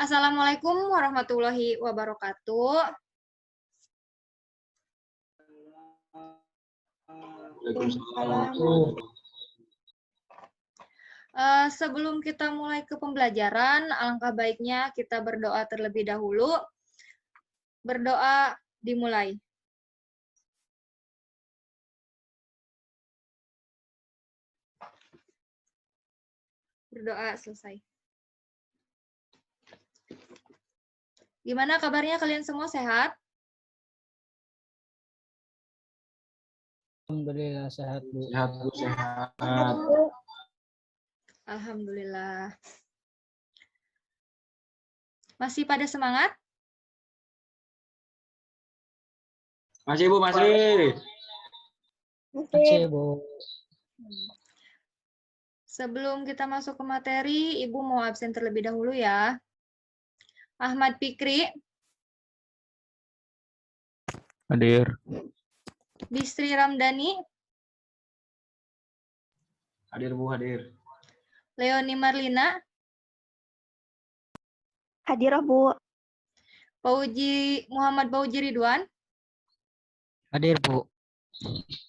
Assalamualaikum warahmatullahi wabarakatuh. Sebelum kita mulai ke pembelajaran, alangkah baiknya kita berdoa terlebih dahulu. Berdoa dimulai. Berdoa selesai. Gimana kabarnya kalian semua, sehat? Alhamdulillah sehat, Bu. Sehat, Bu, sehat. Alhamdulillah. Masih pada semangat? Masih, Bu, masih. Masih, Bu. Sebelum kita masuk ke materi, Ibu mau absen terlebih dahulu ya. Ahmad Fikri. Hadir. Bistri Ramdhani. Hadir, Bu, hadir. Leoni Marlina. Hadir, Bu. Muhammad Pauji Ridwan. Hadir, Bu.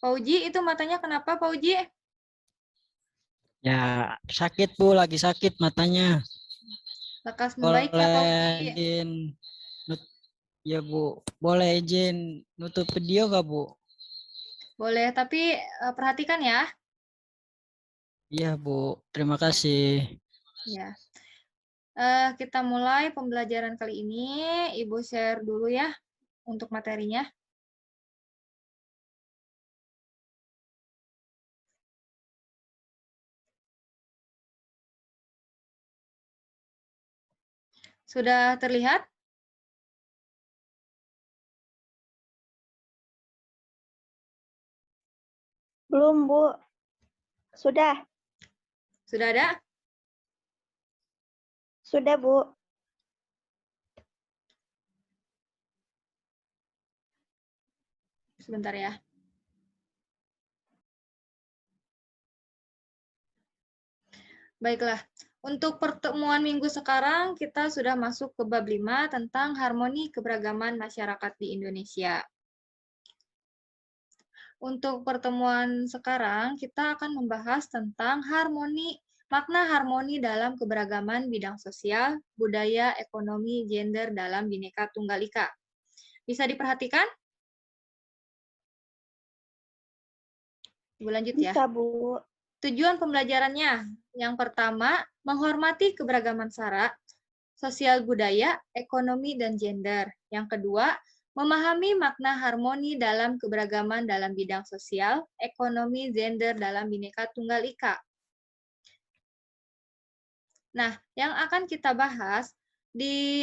Pauji, itu matanya kenapa, Pauji? Ya, sakit, Bu. Lagi sakit matanya. Lekas membaik ya, Pauji. Izin. Ya, Bu. Boleh izin nutup video nggak, Bu? Boleh, tapi perhatikan ya. Iya, Bu. Terima kasih. Ya. Kita mulai pembelajaran kali ini. Ibu share dulu ya untuk materinya. Sudah terlihat? Belum, Bu. Sudah. Sudah ada? Sudah, Bu. Sebentar ya. Baiklah, untuk pertemuan minggu sekarang kita sudah masuk ke bab 5 tentang harmoni keberagaman masyarakat di Indonesia. Untuk pertemuan sekarang kita akan membahas tentang makna harmoni dalam keberagaman bidang sosial, budaya, ekonomi, gender dalam Bhinneka Tunggal Ika. Bisa diperhatikan? Ibu lanjut ya. Bisa, Bu. Tujuan pembelajarannya, yang pertama, menghormati keberagaman sara, sosial budaya, ekonomi, dan gender. Yang kedua, memahami makna harmoni dalam keberagaman dalam bidang sosial, ekonomi, gender dalam Bhinneka Tunggal Ika. Nah, yang akan kita bahas di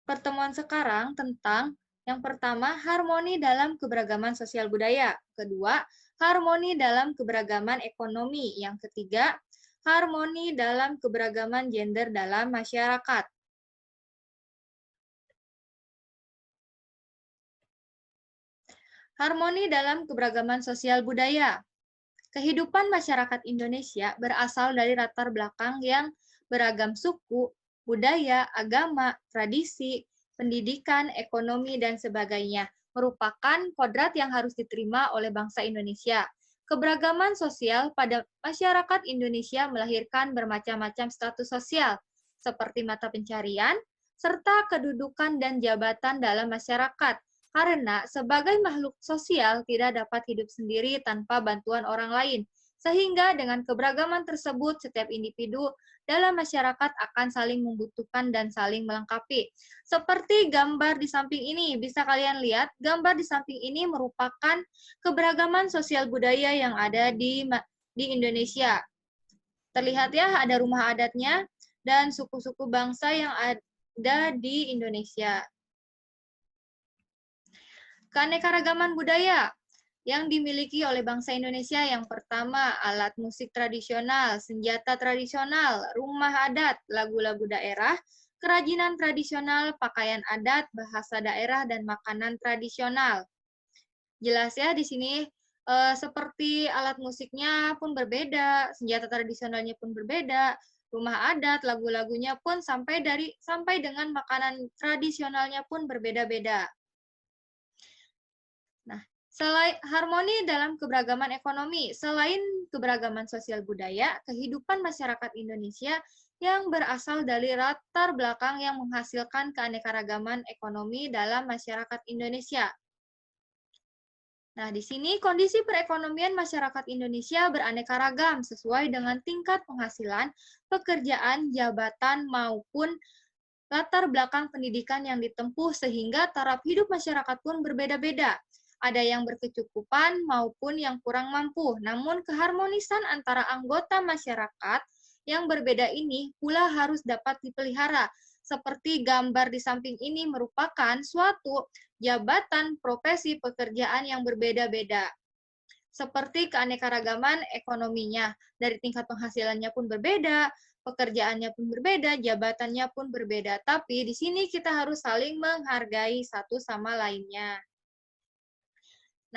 pertemuan sekarang tentang yang pertama, harmoni dalam keberagaman sosial budaya. Kedua, harmoni dalam keberagaman ekonomi. Yang ketiga, harmoni dalam keberagaman gender dalam masyarakat. Harmoni dalam keberagaman sosial budaya. Kehidupan masyarakat Indonesia berasal dari latar belakang yang beragam suku, budaya, agama, tradisi, pendidikan, ekonomi, dan sebagainya, merupakan kodrat yang harus diterima oleh bangsa Indonesia. Keberagaman sosial pada masyarakat Indonesia melahirkan bermacam-macam status sosial, seperti mata pencarian, serta kedudukan dan jabatan dalam masyarakat, karena sebagai makhluk sosial tidak dapat hidup sendiri tanpa bantuan orang lain. Sehingga dengan keberagaman tersebut, setiap individu dalam masyarakat akan saling membutuhkan dan saling melengkapi. Seperti gambar di samping ini, bisa kalian lihat, gambar di samping ini merupakan keberagaman sosial budaya yang ada di Indonesia. Terlihat ya, ada rumah adatnya dan suku-suku bangsa yang ada di Indonesia. Keanekaragaman budaya yang dimiliki oleh bangsa Indonesia yang pertama, alat musik tradisional, senjata tradisional, rumah adat, lagu-lagu daerah, kerajinan tradisional, pakaian adat, bahasa daerah, dan makanan tradisional. Jelas ya di sini seperti alat musiknya pun berbeda, senjata tradisionalnya pun berbeda, rumah adat, lagu-lagunya pun sampai dengan makanan tradisionalnya pun berbeda-beda. Nah, selain harmoni dalam keberagaman ekonomi, selain keberagaman sosial budaya, kehidupan masyarakat Indonesia yang berasal dari latar belakang yang menghasilkan keanekaragaman ekonomi dalam masyarakat Indonesia. Nah, di sini kondisi perekonomian masyarakat Indonesia beraneka ragam sesuai dengan tingkat penghasilan, pekerjaan, jabatan, maupun latar belakang pendidikan yang ditempuh sehingga taraf hidup masyarakat pun berbeda-beda. Ada yang berkecukupan maupun yang kurang mampu. Namun keharmonisan antara anggota masyarakat yang berbeda ini pula harus dapat dipelihara. Seperti gambar di samping ini merupakan suatu jabatan, profesi, pekerjaan yang berbeda-beda. Seperti keanekaragaman ekonominya, dari tingkat penghasilannya pun berbeda, pekerjaannya pun berbeda, jabatannya pun berbeda. Tapi di sini kita harus saling menghargai satu sama lainnya.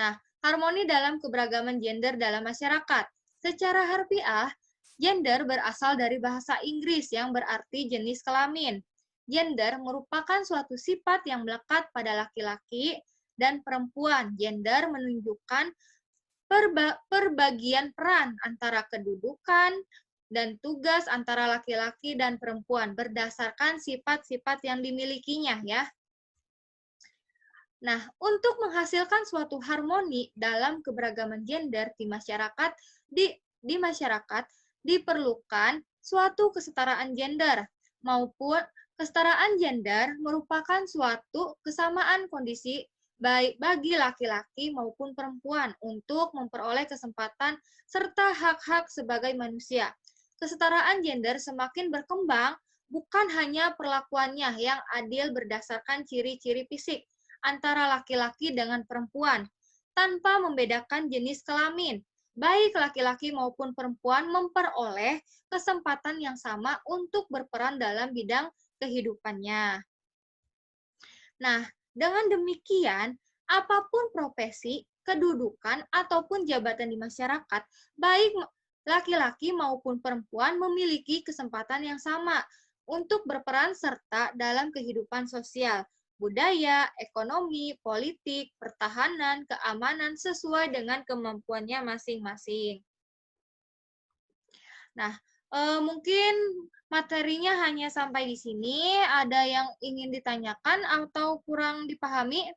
Nah, harmoni dalam keberagaman gender dalam masyarakat. Secara harfiah, gender berasal dari bahasa Inggris yang berarti jenis kelamin. Gender merupakan suatu sifat yang melekat pada laki-laki dan perempuan. Gender menunjukkan perbagian peran antara kedudukan dan tugas antara laki-laki dan perempuan berdasarkan sifat-sifat yang dimilikinya ya. Nah, untuk menghasilkan suatu harmoni dalam keberagaman gender di masyarakat diperlukan suatu kesetaraan gender maupun kesetaraan gender merupakan suatu kesamaan kondisi baik bagi laki-laki maupun perempuan untuk memperoleh kesempatan serta hak-hak sebagai manusia. Kesetaraan gender semakin berkembang bukan hanya perlakuannya yang adil berdasarkan ciri-ciri fisik antara laki-laki dengan perempuan, tanpa membedakan jenis kelamin. Baik laki-laki maupun perempuan memperoleh kesempatan yang sama untuk berperan dalam bidang kehidupannya. Nah, dengan demikian, apapun profesi, kedudukan, ataupun jabatan di masyarakat, baik laki-laki maupun perempuan memiliki kesempatan yang sama untuk berperan serta dalam kehidupan sosial, budaya, ekonomi, politik, pertahanan, keamanan sesuai dengan kemampuannya masing-masing. Nah, mungkin materinya hanya sampai di sini. Ada yang ingin ditanyakan atau kurang dipahami?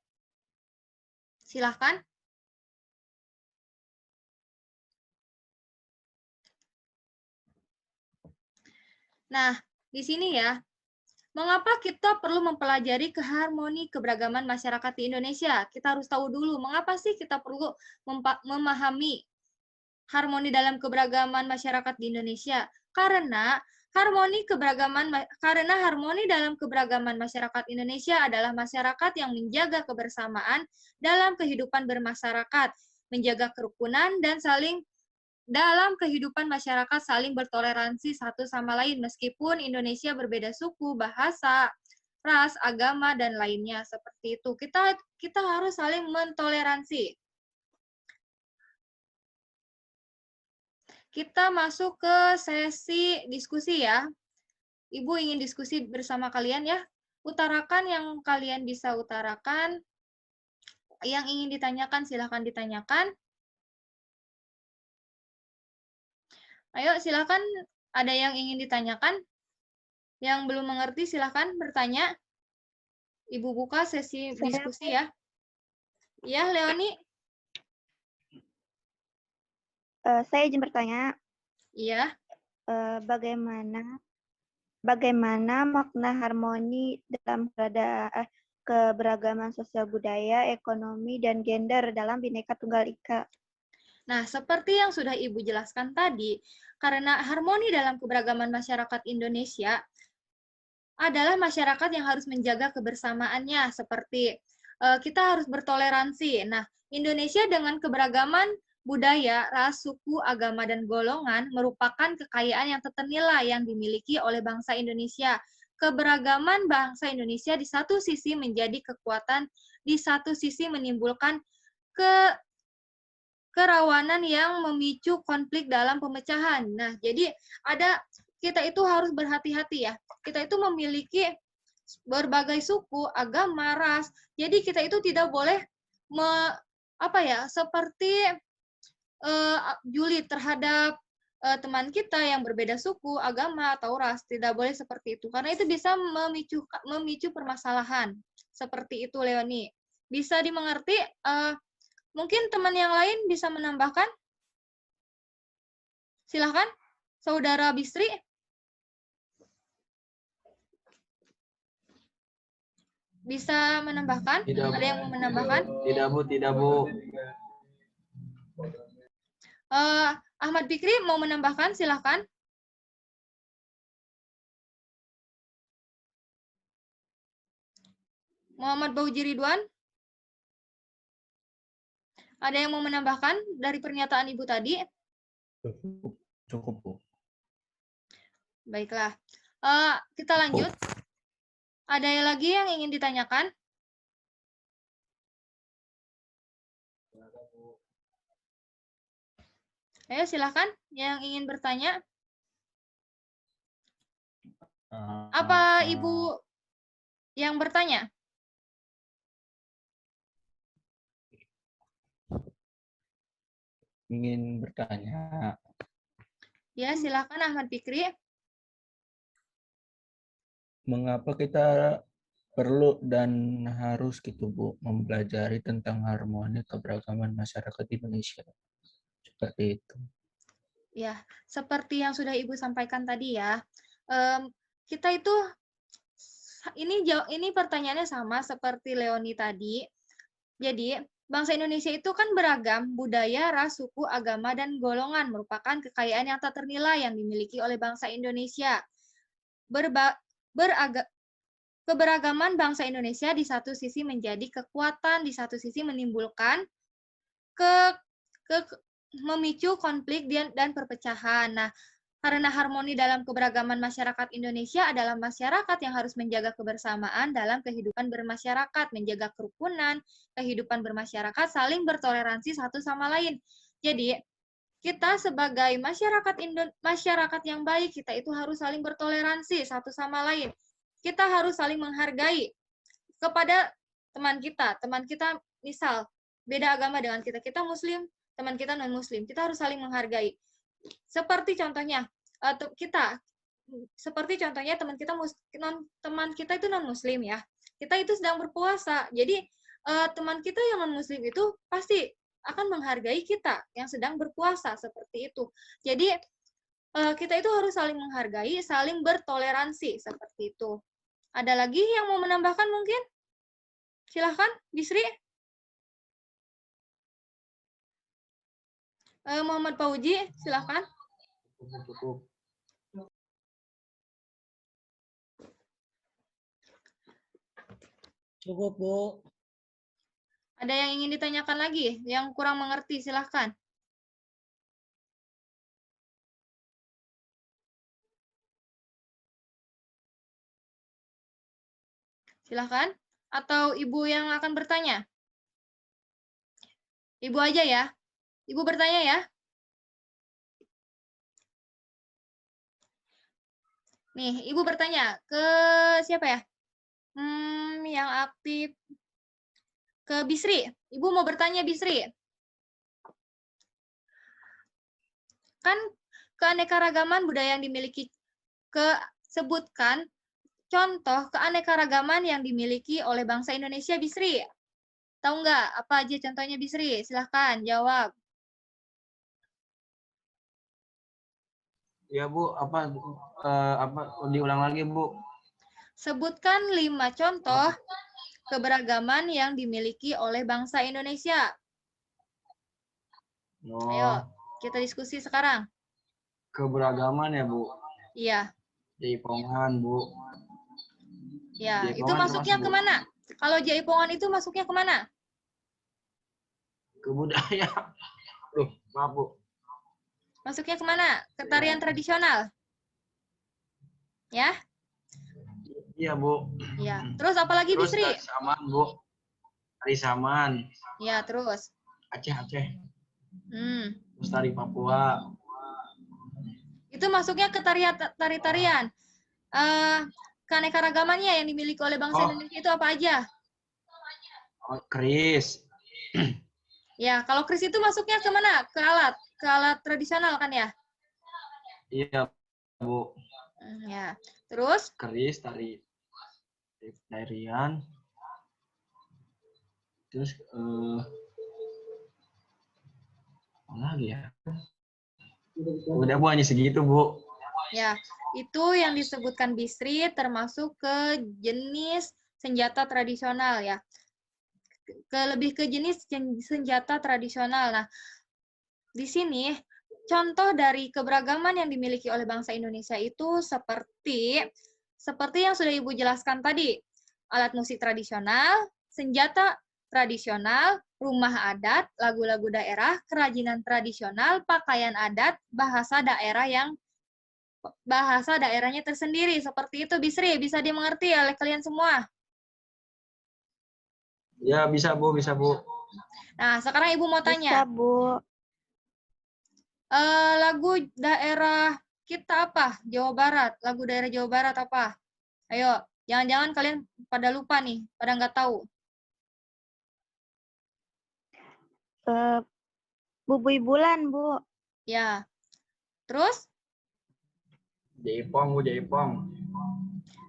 Silahkan. Nah, di sini ya, mengapa kita perlu mempelajari keharmoni keberagaman masyarakat di Indonesia? Kita harus tahu dulu, mengapa sih kita perlu memahami harmoni dalam keberagaman masyarakat di Indonesia? Karena harmoni dalam keberagaman masyarakat Indonesia adalah masyarakat yang menjaga kebersamaan dalam kehidupan bermasyarakat, menjaga kerukunan dan dalam kehidupan masyarakat saling bertoleransi satu sama lain meskipun Indonesia berbeda suku, bahasa, ras, agama dan lainnya seperti itu. Kita harus saling mentoleransi. Kita masuk ke sesi diskusi ya. Ibu ingin diskusi bersama kalian ya. Utarakan yang kalian bisa utarakan. Yang ingin ditanyakan silahkan ditanyakan. Ayo silahkan, ada yang ingin ditanyakan? Yang belum mengerti silahkan bertanya. Ibu buka sesi diskusi ya. Ya, Leoni? Saya izin bertanya. Iya. Bagaimana makna harmoni dalam keberagaman sosial budaya, ekonomi, dan gender dalam Bhinneka Tunggal Ika? Nah, seperti yang sudah Ibu jelaskan tadi, karena harmoni dalam keberagaman masyarakat Indonesia adalah masyarakat yang harus menjaga kebersamaannya, seperti kita harus bertoleransi. Nah, Indonesia dengan keberagaman budaya, ras, suku, agama, dan golongan merupakan kekayaan yang ternilai yang dimiliki oleh bangsa Indonesia. Keberagaman bangsa Indonesia di satu sisi menjadi kekuatan, di satu sisi menimbulkan kerawanan yang memicu konflik dalam pemecahan. Nah, jadi ada kita itu harus berhati-hati ya. Kita itu memiliki berbagai suku, agama, ras. Jadi kita itu tidak boleh seperti julid terhadap teman kita yang berbeda suku, agama, atau ras. Tidak boleh seperti itu. Karena itu bisa memicu permasalahan. Seperti itu, Leoni. Bisa dimengerti? Mungkin teman yang lain bisa menambahkan? Silahkan, Saudara Bisri. Bisa menambahkan? Tidak, Ada yang mau menambahkan? Tidak, Bu. Ahmad Fikri mau menambahkan, silahkan. Muhammad Bauji Ridwan. Ada yang mau menambahkan dari pernyataan Ibu tadi? Cukup, Bu. Baiklah. Kita lanjut. Ada yang lagi yang ingin ditanyakan? Ayo silahkan yang ingin bertanya. Apa Ibu yang bertanya? Ingin bertanya. Ya, silahkan Ahmad Fikri. Mengapa kita perlu dan harus gitu, Bu, mempelajari tentang harmoni keberagaman masyarakat Indonesia? Seperti itu. Ya, seperti yang sudah Ibu sampaikan tadi ya. Kita itu ini pertanyaannya sama seperti Leoni tadi. Jadi, bangsa Indonesia itu kan beragam, budaya, ras, suku, agama, dan golongan merupakan kekayaan yang tak ternilai yang dimiliki oleh bangsa Indonesia. Keberagaman bangsa Indonesia di satu sisi menjadi kekuatan, di satu sisi menimbulkan memicu konflik dan perpecahan. Nah, karena harmoni dalam keberagaman masyarakat Indonesia adalah masyarakat yang harus menjaga kebersamaan dalam kehidupan bermasyarakat, menjaga kerukunan, kehidupan bermasyarakat, saling bertoleransi satu sama lain. Jadi, kita sebagai masyarakat yang baik, kita itu harus saling bertoleransi satu sama lain. Kita harus saling menghargai kepada teman kita. Teman kita misal beda agama dengan kita, kita Muslim, teman kita non-Muslim, kita harus saling menghargai. Seperti contohnya teman kita itu non-Muslim ya. Kita itu sedang berpuasa. Jadi teman kita yang non-Muslim itu pasti akan menghargai kita yang sedang berpuasa seperti itu. Jadi kita itu harus saling menghargai, saling bertoleransi seperti itu. Ada lagi yang mau menambahkan mungkin? Silahkan, Bisri. Muhammad Fauji, silahkan. Cukup. Cukup, Bu. Ada yang ingin ditanyakan lagi? Yang kurang mengerti, silahkan. Silahkan. Atau Ibu yang akan bertanya? Ibu aja ya. Ibu bertanya ya. Nih, Ibu bertanya ke siapa ya? Yang aktif. Ke Bisri. Ibu mau bertanya Bisri. Kan keanekaragaman budaya yang dimiliki, sebutkan contoh keanekaragaman yang dimiliki oleh bangsa Indonesia, Bisri. Tahu nggak apa aja contohnya, Bisri? Silahkan jawab. Ya, Bu, diulang lagi, Bu. Sebutkan 5 contoh keberagaman yang dimiliki oleh bangsa Indonesia. Ayo, kita diskusi sekarang. Keberagaman ya, Bu. Iya. Jaipongan, Bu. Ya, Jaipongan itu masuknya termasuk, Bu. kemana? Kalau jaipongan itu masuknya kemana? Ke budaya. Maaf, Bu. Masuknya kemana? Ke tarian tradisional? Ya? Iya, Bu. Ya. Terus apalagi, Terus Bisri? tari saman, Bu. Tari saman. Ya, terus. Aceh. Hmm. Terus tari Papua. Itu masuknya ke tari-tarian. Keanekaragamannya yang dimiliki oleh bangsa Oh. Indonesia itu apa aja? Oh, keris. Ya, kalau keris itu masuknya ke mana? Ke alat tradisional kan ya? Iya, Bu. Ya. Terus? Keris, tarian. Terus apa lagi ya? Udah Bu, hanya segitu Bu. Ya, itu yang disebutkan Bisri termasuk ke jenis senjata tradisional ya. Lebih ke jenis senjata tradisional. Nah, di sini contoh dari keberagaman yang dimiliki oleh bangsa Indonesia itu seperti yang sudah Ibu jelaskan tadi. Alat musik tradisional, senjata tradisional, rumah adat, lagu-lagu daerah, kerajinan tradisional, pakaian adat, bahasa daerahnya tersendiri. Seperti itu, Bisri. Bisa dimengerti oleh kalian semua? Ya, bisa Bu, bisa Bu. Nah, sekarang Ibu mau Bisa, tanya. Bu. Lagu daerah kita apa? Jawa Barat. Lagu daerah Jawa Barat apa? Ayo, jangan-jangan kalian pada lupa nih, pada nggak tahu. Bubui Bulan, Bu. Ya. Terus? Jaipong Bu, Jaipong.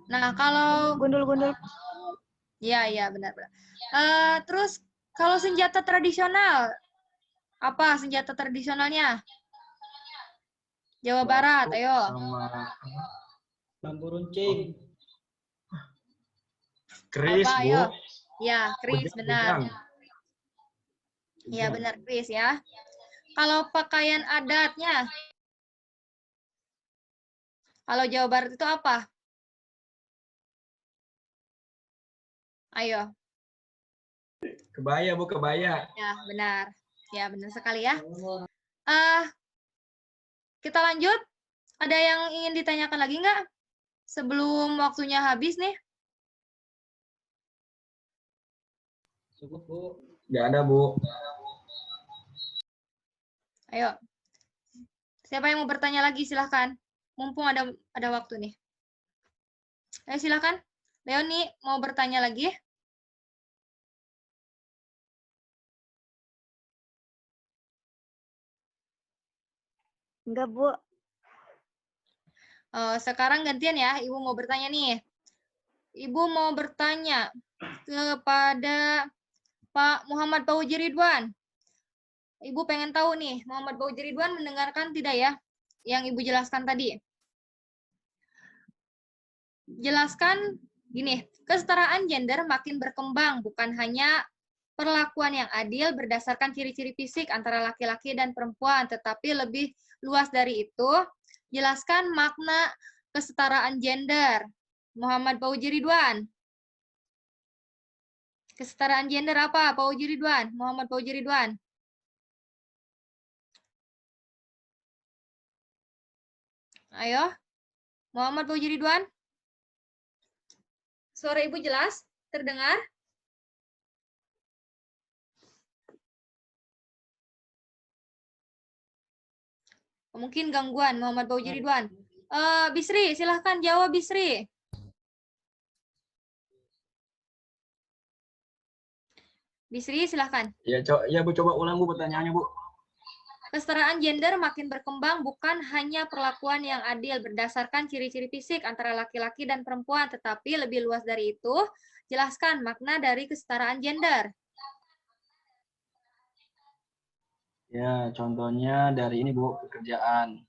Nah, kalau Gundul-gundul. ya benar-benar. Terus kalau senjata tradisional, apa senjata tradisionalnya? Jawa Barat, ayo. Sama Bambu runcing. keris Apa, Bu. ayo? Ya, keris, Kujang, benar. kujang. Ya, benar, keris ya. Kalau pakaian adatnya, kalau Jawa Barat itu apa? Ayo. Kebaya Bu, kebaya. Ya, benar. Ya, benar sekali ya. Kita lanjut. Ada yang ingin ditanyakan lagi nggak? Sebelum waktunya habis nih. Cukup, Bu. Nggak ada Bu. Ayo. Siapa yang mau bertanya lagi? Silahkan. Mumpung ada waktu nih. Ayo silahkan. Leoni mau bertanya lagi? Enggak, Bu. Sekarang gantian ya. Ibu mau bertanya nih. Ibu mau bertanya kepada Pak Muhammad Fauzi Ridwan. Ibu pengen tahu nih, Muhammad Fauzi Ridwan mendengarkan tidak ya yang Ibu jelaskan tadi? Jelaskan gini, kesetaraan gender makin berkembang, bukan hanya perlakuan yang adil berdasarkan ciri-ciri fisik antara laki-laki dan perempuan, tetapi lebih luas dari itu. Jelaskan makna kesetaraan gender. Muhammad Fauzi Ridwan. Kesetaraan gender apa? Fauzi Ridwan. Muhammad Fauzi Ridwan. Ayo. Muhammad Fauzi Ridwan. Suara Ibu jelas? Terdengar? Mungkin gangguan Muhammad Fauzi Ridwan. Bisri, silahkan jawab Bisri. Bisri, silahkan. Ya Bu, coba ulang Bu pertanyaannya Bu. Kesetaraan gender makin berkembang bukan hanya perlakuan yang adil berdasarkan ciri-ciri fisik antara laki-laki dan perempuan, tetapi lebih luas dari itu. Jelaskan makna dari kesetaraan gender. Ya, contohnya dari ini Bu, pekerjaan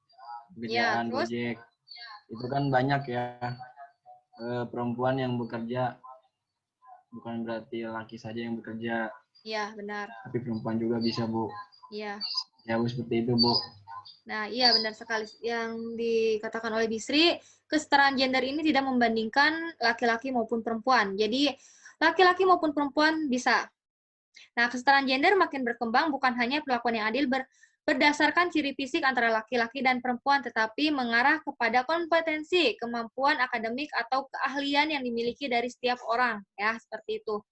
Ya, terus? Gojek. Itu kan banyak ya perempuan yang bekerja, bukan berarti laki saja yang bekerja, Ya, benar. tapi perempuan juga bisa Bu. Ya. Ya Bu, seperti itu Bu. Nah, iya benar sekali yang dikatakan oleh Bisri, kesetaraan gender ini tidak membandingkan laki-laki maupun perempuan. Jadi, laki-laki maupun perempuan bisa. Nah, kesetaraan gender makin berkembang bukan hanya perlakuan yang adil berdasarkan ciri fisik antara laki-laki dan perempuan, tetapi mengarah kepada kompetensi, kemampuan akademik, atau keahlian yang dimiliki dari setiap orang. Ya, seperti itu.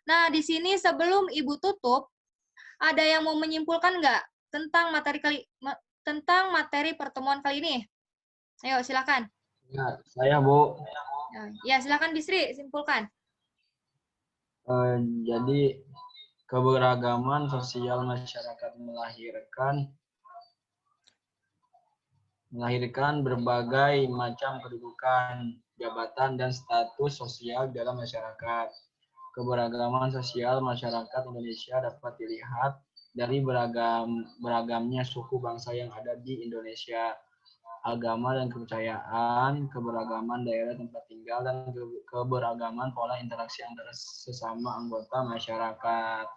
Nah, di sini sebelum Ibu tutup, ada yang mau menyimpulkan nggak tentang materi pertemuan kali ini? Ayo, silakan. Ya, saya Bu. Ya, silakan Bisri, simpulkan. Jadi keberagaman sosial masyarakat melahirkan berbagai macam kedudukan, jabatan, dan status sosial dalam masyarakat. Keberagaman sosial masyarakat Indonesia dapat dilihat dari beragamnya suku bangsa yang ada di Indonesia, agama dan kepercayaan, keberagaman daerah tempat tinggal, dan keberagaman pola interaksi antara sesama anggota masyarakat.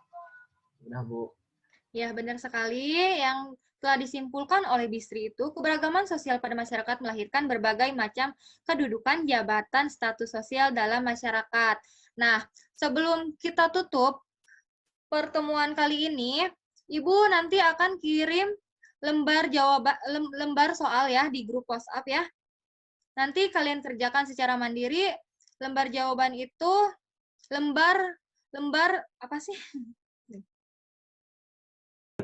Udah, Bu. Ya, benar sekali. Yang telah disimpulkan oleh Bisri itu, keberagaman sosial pada masyarakat melahirkan berbagai macam kedudukan, jabatan, status sosial dalam masyarakat. Nah, sebelum kita tutup pertemuan kali ini, Ibu nanti akan kirim lembar soal ya di grup WhatsApp ya. Nanti kalian kerjakan secara mandiri. Lembar jawaban itu lembar apa sih?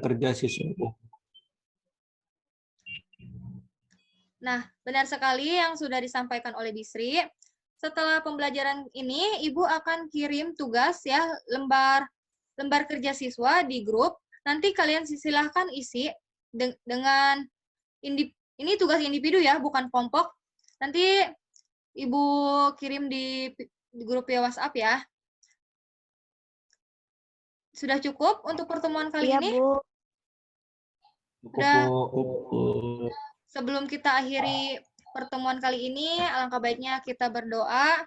Kerja siswa, Bu. Nah, benar sekali yang sudah disampaikan oleh Bisri. Setelah pembelajaran ini, Ibu akan kirim tugas ya, lembar kerja siswa di grup. Nanti kalian silahkan isi dengan ini tugas individu ya, bukan kelompok. Nanti Ibu kirim di grup ya WhatsApp ya. Sudah cukup untuk pertemuan kali Iya, ini? Bu. Sudah. Bu. Sebelum kita akhiri pertemuan kali ini, alangkah baiknya kita berdoa.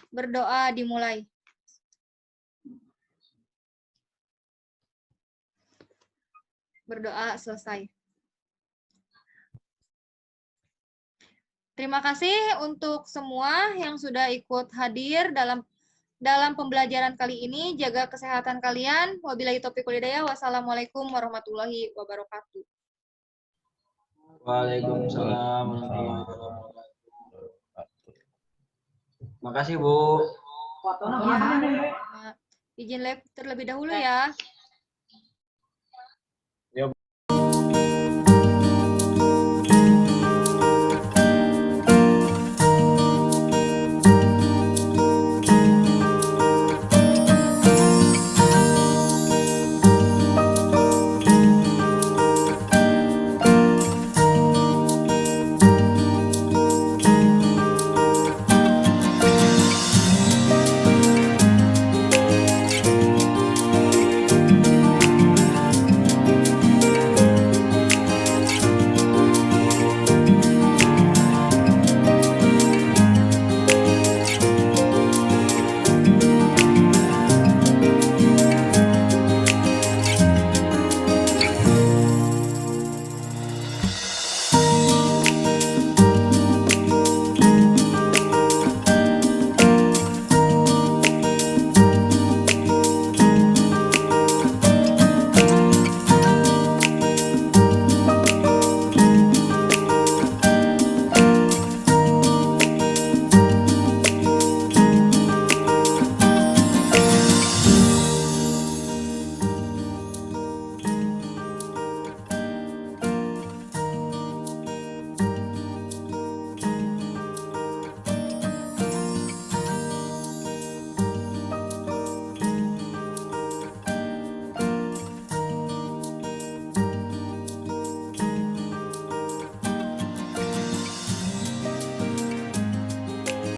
Berdoa dimulai. Berdoa selesai. Terima kasih untuk semua yang sudah ikut hadir dalam pembelajaran kali ini. Jaga kesehatan kalian. Wabillahi taufiq wal hidayah. Wassalamualaikum warahmatullahi wabarakatuh. Waalaikumsalam warahmatullahi wabarakatuh. Makasih, Bu. Izin live terlebih dahulu ya.